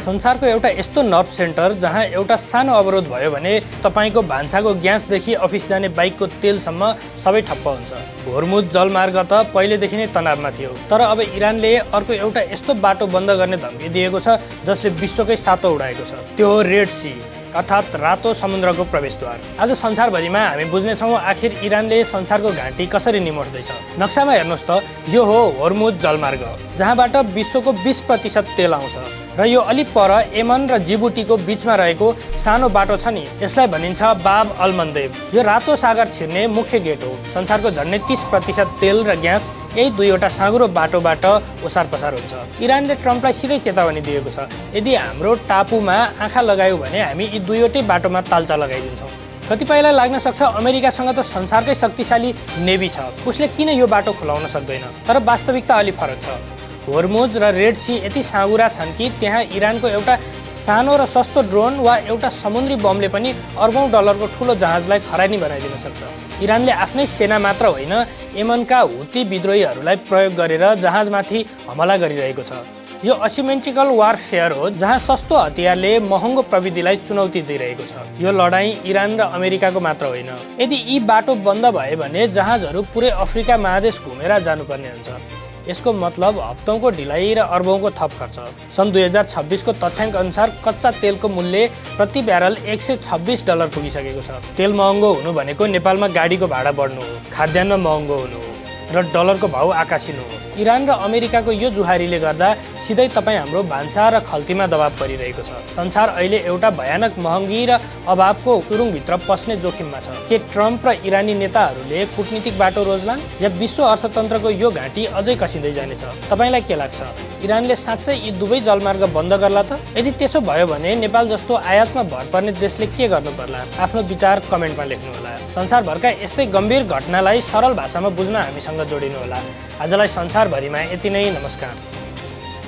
संसारको एउटा यस्तो नर्भ सेन्टर जहाँ एउटा सानो अवरोध भयो भने तपाईको भान्साको ग्यासदेखि अफिस जाने बाइकको तेलसम्म सबै ठप्प हुन्छ। होर्मुज जलमार्ग त पहिलेदेखि नै तनावमा थियो, तर अब इरानले अर्को एउटा यस्तो बाटो बन्द गर्ने धम्की दिएको छ जसले विश्वकै सातो उडाएको छ। त्यो हो रेड सी अर्थात् रातो समुद्रको प्रवेशद्वार। आज संसारभरिमा हामी बुझ्नेछौँ आखिर इरानले संसारको घाँटी कसरी निमोट्दैछ। नक्सामा हेर्नुहोस् त, यो हो होर्मुज जलमार्ग जहाँबाट विश्वको 20% तेल आउँछ र यो अलि पर यमन र जिबुटीको बीचमा रहेको सानो बाटो छ नि, यसलाई भनिन्छ बाब अल मन्देब। यो रातो सागर छिर्ने मुख्य गेट हो। संसारको झन्डै 30% तेल र ग्यास यही दुईवटा साँघुरो बाटोबाट ओसार पसार हुन्छ। इरानले ट्रम्पलाई सिधै चेतावनी दिएको छ, यदि हाम्रो टापुमा आँखा लगायौँ भने हामी यी दुईवटै बाटोमा ताल्चा लगाइदिन्छौँ। कतिपयलाई लाग्न सक्छ अमेरिकासँग त संसारकै शक्तिशाली नेभी छ, उसले किन यो बाटो खुलाउन सक्दैन, तर वास्तविकता अलि फरक छ। होर्मुज र रेड सी यति साँघुरा छन् कि त्यहाँ इरानको एउटा सानो र सस्तो ड्रोन वा एउटा समुद्री बमले पनि अर्बौं डलरको ठुलो जहाजलाई खरानी बनाइदिन सक्छ। इरानले आफ्नै सेना मात्र होइन, यमनका हुती विद्रोहीहरूलाई प्रयोग गरेर जहाजमाथि हमला गरिरहेको छ। यो असिमेट्रिकल वारफेयर हो जहाँ सस्तो हतियारले महँगो प्रविधिलाई चुनौती दिइरहेको छ। यो लडाईँ इरान र अमेरिकाको मात्र होइन। यदि यी बाटो बन्द भए भने जहाजहरू पुरै अफ्रिका महादेश घुमेर जानुपर्ने हुन्छ। यसको मतलब हप्तौंको ढिलाइ र अर्बौंको थप खर्च। सन् 2026 को तथ्याङ्क अनुसार कच्चा तेलको मूल्य प्रति ब्यारल $126 पुगिसकेको छ। तेल महँगो हुनु भनेको नेपालमा गाडीको भाडा बढ्नु हो, खाद्यान्न महँगो हुनु हो र डलरको भाउ आकाशिनु हो। इरान र अमेरिकाको यो जुहारीले गर्दा सिधै तपाईँ हाम्रो भान्सा र खल्तीमा दबाव परिरहेको छ। संसार अहिले एउटा भयानक महँगी र अभावको तुरुङभित्र पस्ने जोखिममा छ। के ट्रम्प र इरानी नेताहरूले कूटनीतिक बाटो रोज्लान् या विश्व अर्थतन्त्रको यो घाँटी अझै कसिँदै जानेछ? तपाईँलाई के लाग्छ? इरानले साँच्चै यी दुवै जलमार्ग बन्द गर्ला त? यदि त्यसो भयो भने नेपाल जस्तो आयातमा भर पर्ने देशले के गर्नु पर्ला? आफ्नो विचार कमेन्टमा लेख्नुहोला। संसारभरका यस्तै गम्भीर घटनालाई सरल भाषामा बुझ्न हामीसँग जोडिनुहोला। आजलाई संसारभरिमा यति नै। नमस्कार।